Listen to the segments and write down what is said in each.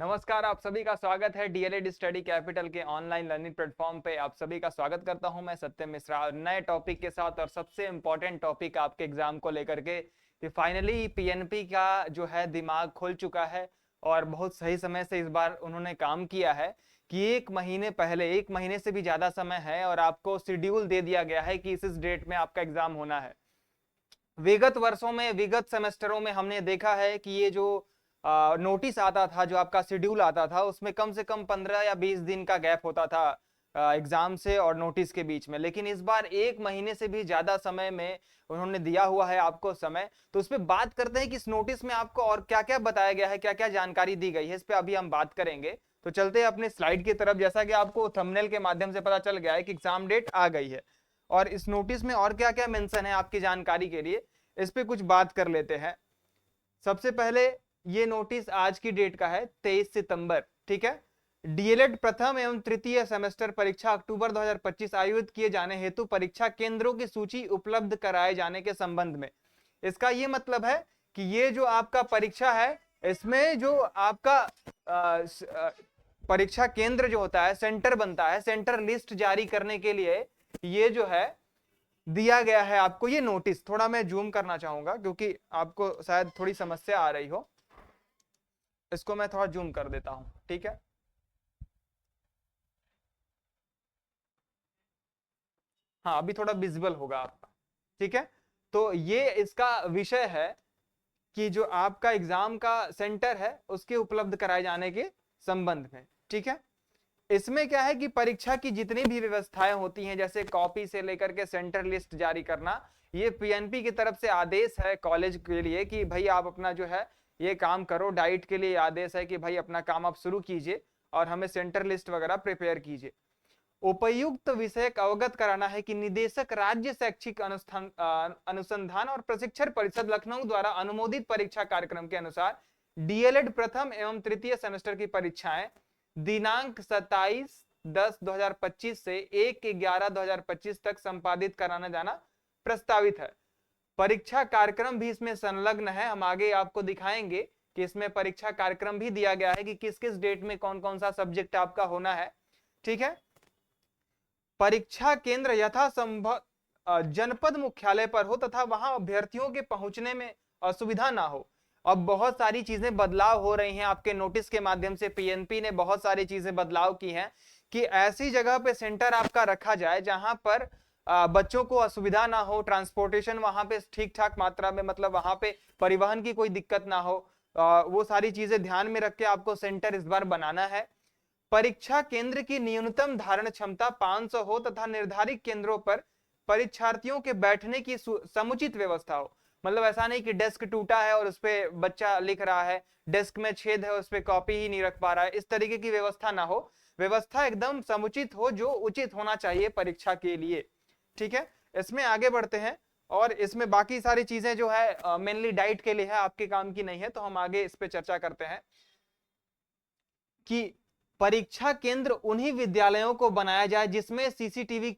नमस्कार, आप सभी का स्वागत है डीएलएड स्टडी कैपिटल के ऑनलाइन लर्निंग प्लेटफॉर्म पे। आप सभी का स्वागत करता हूं मैं सत्यम मिश्रा और नए टॉपिक के साथ और सबसे इम्पोर्टेंट टॉपिक आपके एग्जाम को लेकर के कि फाइनली पीएनपी का जो है दिमाग खुल चुका है और बहुत सही समय से इस बार उन्होंने काम किया है कि एक महीने पहले, एक महीने से भी ज्यादा समय है और आपको शेड्यूल दे दिया गया है कि इस डेट में आपका एग्जाम होना है। विगत वर्षों में, विगत सेमेस्टरों में हमने देखा है कि ये जो नोटिस आता था, जो आपका शेड्यूल आता था, उसमें कम से कम 15 या 20 दिन का गैप होता था एग्जाम से और नोटिस के बीच में। लेकिन इस बार एक महीने से भी ज्यादा समय में उन्होंने दिया हुआ है आपको समय। तो उस पर बात करते हैं कि इस नोटिस में आपको और क्या क्या बताया गया है, क्या क्या जानकारी दी गई है, इस पर अभी हम बात करेंगे। तो चलते हैं अपने स्लाइड की तरफ। जैसा कि आपको थंबनेल के माध्यम से पता चल गया है कि एग्जाम डेट आ गई है और इस नोटिस में और क्या क्या मेंशन है आपकी जानकारी के लिए, इस पे कुछ बात कर लेते हैं। सबसे पहले ये नोटिस आज की डेट का है 23 सितंबर, ठीक है। डीएलएड प्रथम एवं तृतीय सेमेस्टर परीक्षा अक्टूबर 2025 आयोजित किए जाने हेतु परीक्षा केंद्रों की सूची उपलब्ध कराए जाने के संबंध में। इसका ये मतलब है कि ये जो आपका परीक्षा है, इसमें जो आपका परीक्षा केंद्र जो होता है, सेंटर बनता है, सेंटर लिस्ट जारी करने के लिए ये जो है दिया गया है आपको ये नोटिस। थोड़ा मैं जूम करना चाहूंगा क्योंकि आपको शायद थोड़ी समस्या आ रही हो, इसको मैं थोड़ा जूम कर देता हूं, ठीक है। हाँ, अभी थोड़ा विजिबल होगा आपका, ठीक है। तो ये इसका विषय है कि जो आपका एग्जाम का सेंटर है उसके उपलब्ध कराए जाने के संबंध में, ठीक है। इसमें क्या है कि परीक्षा की जितनी भी व्यवस्थाएं होती हैं, जैसे कॉपी से लेकर के सेंटर लिस्ट जारी करना, ये पीएनपी की तरफ से आदेश है कॉलेज के लिए कि भाई आप अपना जो है ये काम करो। डाइट के लिए आदेश है कि भाई अपना काम आप शुरू कीजिए और हमें सेंटर लिस्ट वगैरह प्रिपेयर कीजिए। उपयुक्त विषय अवगत कराना है कि निदेशक राज्य शैक्षिक अनुसंधान और प्रशिक्षण परिषद लखनऊ द्वारा अनुमोदित परीक्षा कार्यक्रम के अनुसार डीएलएड प्रथम एवं तृतीय सेमेस्टर की परीक्षाएं दिनांक 27/10/2025 से 1/11/2025 तक संपादित कराना जाना प्रस्तावित है। परीक्षा कार्यक्रम भी इसमें संलग्न है, हम आगे आपको दिखाएंगे कि इसमें परीक्षा कार्यक्रम भी दिया गया है कि किस किस डेट में कौन कौन सा सब्जेक्ट आपका होना है, ठीक है। परीक्षा केंद्र यथासंभव जनपद मुख्यालय पर हो तथा वहां अभ्यर्थियों के पहुंचने में असुविधा ना हो। अब बहुत सारी चीजें बदलाव हो रही हैं आपके नोटिस के माध्यम से। पीएनपी ने बहुत सारी चीजें बदलाव की हैं कि ऐसी जगह पे सेंटर आपका रखा जाए जहां पर बच्चों को असुविधा ना हो, ट्रांसपोर्टेशन वहां पे ठीक ठाक मात्रा में, मतलब वहां पे परिवहन की कोई दिक्कत ना हो। वो सारी चीजें ध्यान में रख के आपको सेंटर इस बार बनाना है। परीक्षा केंद्र की न्यूनतम धारण क्षमता 500 हो तथा निर्धारित केंद्रों पर परीक्षार्थियों के बैठने की समुचित व्यवस्था हो। मतलब ऐसा नहीं कि डेस्क टूटा है और उस पे बच्चा लिख रहा है, डेस्क में छेद है उस पे कॉपी ही नहीं रख पा रहा है, इस तरीके की व्यवस्था ना हो। व्यवस्था एकदम समुचित हो, जो उचित होना चाहिए परीक्षा के लिए, ठीक है। इसमें आगे बढ़ते हैं और इसमें बाकी सारी चीजें जो है मेनली डाइट के लिए है, आपके काम की नहीं है, तो हम आगे इस पे चर्चा करते हैं कि परीक्षा केंद्र उन्हीं विद्यालयों को बनाया जाए जिसमें सीसीटीवी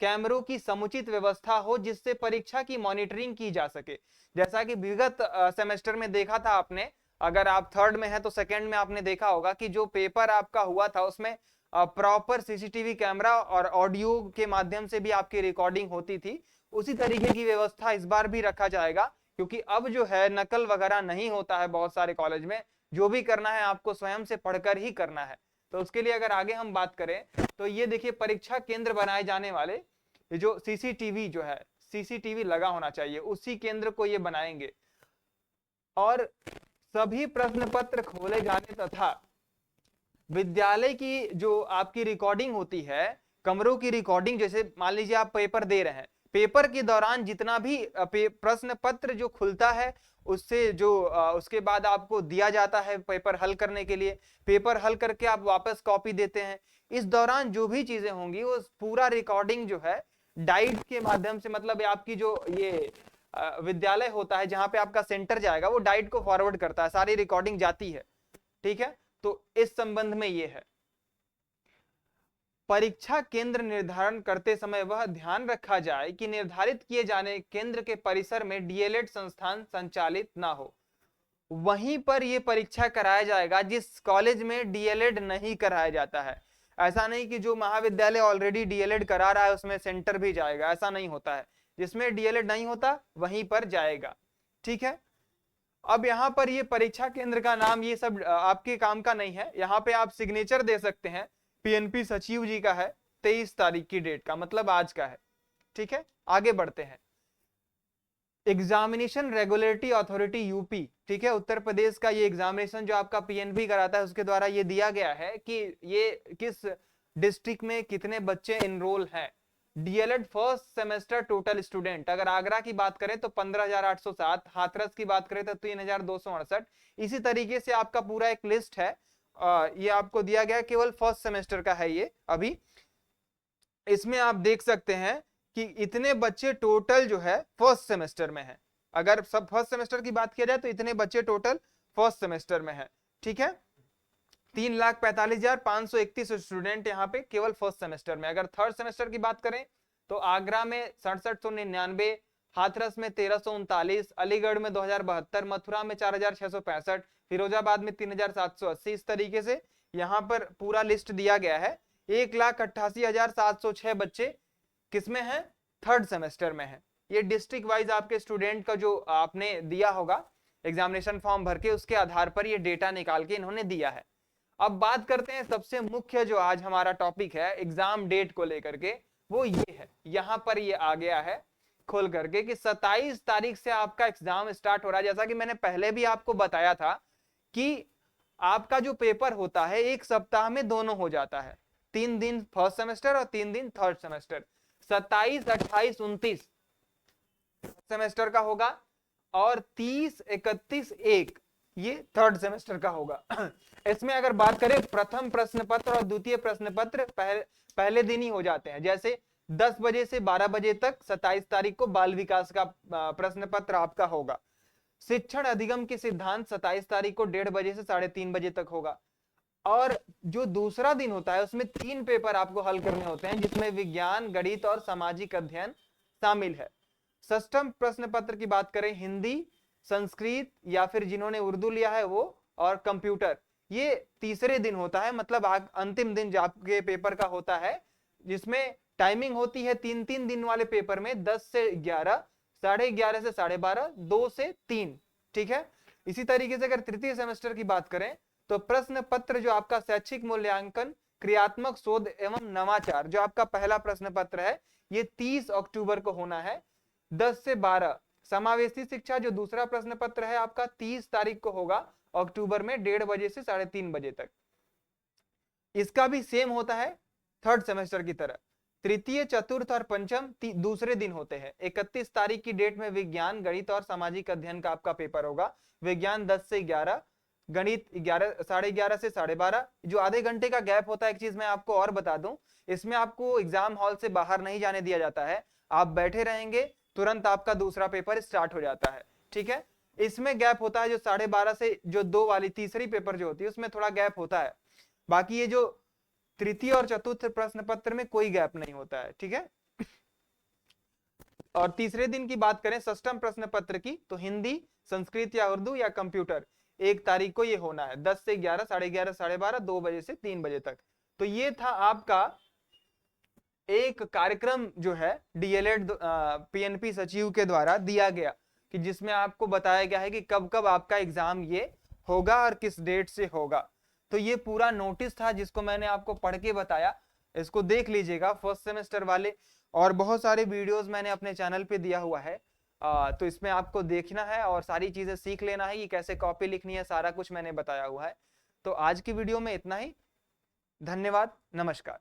कैमरों की समुचित व्यवस्था हो, जिससे परीक्षा की मॉनिटरिंग की जा सके। जैसा कि विगत सेमेस्टर में देखा था आपने, अगर आप थर्ड में है तो सेकंड में आपने देखा होगा कि जो पेपर आपका हुआ था उसमें प्रॉपर सीसीटीवी कैमरा और ऑडियो के माध्यम से भी आपकी रिकॉर्डिंग होती थी। उसी तरीके की व्यवस्था इस बार भी रखा जाएगा, क्योंकि अब जो है नकल वगैरह नहीं होता है बहुत सारे कॉलेज में। जो भी करना है आपको स्वयं से पढ़कर ही करना है। तो उसके लिए अगर आगे हम बात करें तो ये देखिए, परीक्षा केंद्र बनाए जाने वाले जो सीसीटीवी जो है, सीसीटीवी लगा होना चाहिए, उसी केंद्र को ये बनाएंगे। और सभी प्रश्न पत्र खोले जाने तथा विद्यालय की जो आपकी रिकॉर्डिंग होती है, कमरों की रिकॉर्डिंग, जैसे मान लीजिए आप पेपर दे रहे हैं, पेपर के दौरान जितना भी प्रश्न पत्र जो खुलता है, उससे जो उसके बाद आपको दिया जाता है पेपर हल करने के लिए, पेपर हल करके आप वापस कॉपी देते हैं, इस दौरान जो भी चीजें होंगी वो पूरा रिकॉर्डिंग जो है डाइट के माध्यम से, मतलब आपकी जो ये विद्यालय होता है जहां पे आपका सेंटर जाएगा, वो डाइट को फॉरवर्ड करता है, सारी रिकॉर्डिंग जाती है, ठीक है। तो इस संबंध में ये है। परीक्षा केंद्र निर्धारण करते समय वह ध्यान रखा जाए कि निर्धारित किए जाने केंद्र के परिसर में डीएलएड संस्थान संचालित ना हो। वहीं पर ये परीक्षा कराया जाएगा जिस कॉलेज में डीएलएड नहीं कराया जाता है। ऐसा नहीं कि जो महाविद्यालय ऑलरेडी डीएलएड करा रहा है उसमें सेंटर भी जाएगा, ऐसा नहीं होता है। जिसमें डीएलएड नहीं होता वहीं पर जाएगा, ठीक है। अब यहाँ पर ये परीक्षा केंद्र का नाम ये सब आपके काम का नहीं है। यहाँ पे आप सिग्नेचर दे सकते हैं, पीएनपी सचिव जी का है, 23 तारीख की डेट का, मतलब आज का है, ठीक है। आगे बढ़ते हैं। एग्जामिनेशन रेगुलेटरी अथॉरिटी यूपी, ठीक है, उत्तर प्रदेश का ये एग्जामिनेशन जो आपका पीएनबी कराता है उसके द्वारा ये दिया गया है कि ये किस डिस्ट्रिक्ट में कितने बच्चे इनरोल हैं। DElEd first semester total student अगर आगरा की बात करें तो 15,807, हाथरस की बात करें तो 3,268। इसी तरीके से आपका पूरा एक लिस्ट है, ये आपको दिया गया, केवल फर्स्ट सेमेस्टर का है ये अभी। इसमें आप देख सकते हैं कि इतने बच्चे टोटल जो है फर्स्ट सेमेस्टर में है। अगर सब फर्स्ट सेमेस्टर की बात किया जाए तो इतने बच्चे टोटल फर्स्ट सेमेस्टर में है, ठीक है। 3,45,531 स्टूडेंट यहाँ पे केवल फर्स्ट सेमेस्टर में। अगर थर्ड सेमेस्टर की बात करें तो आगरा में 6799, हाथरस में 1339, अलीगढ़ में 2072, मथुरा में 4,665, फिरोजाबाद में 3,780। इस तरीके से यहाँ पर पूरा लिस्ट दिया गया है। 1,88,706 बच्चे किसमें है, थर्ड सेमेस्टर में है। ये डिस्ट्रिक्ट वाइज आपके स्टूडेंट का जो आपने दिया होगा एग्जामिनेशन फॉर्म भर के, उसके आधार पर ये डेटा निकाल के इन्होंने दिया है। अब बात करते हैं सबसे मुख्य जो आज हमारा टॉपिक है एग्जाम डेट को लेकर के, वो ये है। यहां पर ये आ गया है खोल करके कि 27 तारीख से आपका एग्जाम स्टार्ट हो रहा है। जैसा कि मैंने पहले भी आपको बताया था कि आपका जो पेपर होता है एक सप्ताह में दोनों हो जाता है, 3 दिन फर्स्ट सेमेस्टर और 3 दिन थर्ड सेमेस्टर। 27, 28, 29 सेमेस्टर का होगा और 30, 31, 1 ये थर्ड सेमेस्टर का होगा। इसमें अगर बात करें प्रथम प्रश्न पत्र और द्वितीय प्रश्न पत्र पहले दिन ही हो जाते हैं। जैसे 10 बजे से 12 बजे तक 27 तारीख को बाल विकास का प्रश्न पत्र आपका होगा। शिक्षण अधिगम के सिद्धांत 27 तारीख को 1:30 बजे से 3:30 बजे तक होगा। और जो दूसरा दिन होता है उसमें 3 पेपर आपको हल करने होते हैं, जिसमें विज्ञान, गणित और सामाजिक अध्ययन शामिल है। षष्ठम प्रश्न पत्र की बात करें हिंदी, संस्कृत या फिर जिन्होंने उर्दू लिया है वो, और कंप्यूटर, ये तीसरे दिन होता है। मतलब अंतिम दिन जो आपके पेपर का होता है, जिसमें टाइमिंग होती है 3-3 दिन वाले पेपर में 10 से 11, 11:30 से 12:30, 2 से 3, ठीक है। इसी तरीके से अगर तृतीय सेमेस्टर की बात करें तो प्रश्न पत्र जो आपका शैक्षिक मूल्यांकन, क्रियात्मक शोध एवं नवाचार, जो आपका पहला प्रश्न पत्र है, ये 30 अक्टूबर को होना है 10 से 12। समावेशी शिक्षा जो दूसरा प्रश्न पत्र है आपका 30 तारीख को होगा अक्टूबर में 1:30 बजे से 3:30 बजे तक। इसका भी सेम होता है थर्ड सेमेस्टर की तरह। तृतीय, चतुर्थ और पंचम दूसरे दिन होते हैं। 31 तारीख की डेट में विज्ञान, गणित और सामाजिक अध्ययन का आपका पेपर होगा। विज्ञान 10 से 11, गणित 11:30 से 12:30। जो आधे घंटे का गैप होता है, एक चीज मैं आपको और बता दूं, इसमें आपको एग्जाम हॉल से बाहर नहीं जाने दिया जाता है। आप बैठे रहेंगे, तुरंत आपका दूसरा पेपर स्टार्ट हो जाता है, ठीक है। इसमें गैप होता है जो 12:30 से जो 2 वाली तीसरी पेपर जो होती है उसमें थोड़ा गैप होता है। बाकी ये जो तृतीय और चतुर्थ प्रश्न पत्र में कोई गैप नहीं होता है, ठीक है। और तीसरे दिन की बात करें षष्ठम प्रश्न पत्र की, तो हिंदी, संस्कृत या उर्दू या कंप्यूटर 1 तारीख को ये होना है 10 से 11, 11:30, 12:30, 2 बजे से 3 बजे तक। तो ये था आपका एक कार्यक्रम जो है डीएलएड पीएनपी सचिव के द्वारा दिया गया, कि जिसमें आपको बताया गया है कि कब कब आपका एग्जाम ये होगा और किस डेट से होगा। तो ये पूरा नोटिस था जिसको मैंने आपको पढ़ के बताया, इसको देख लीजिएगा फर्स्ट सेमेस्टर वाले। और बहुत सारे वीडियोस मैंने अपने चैनल पे दिया हुआ है, तो इसमें आपको देखना है और सारी चीजें सीख लेना है कि कैसे कॉपी लिखनी है, सारा कुछ मैंने बताया हुआ है। तो आज की वीडियो में इतना ही। धन्यवाद, नमस्कार।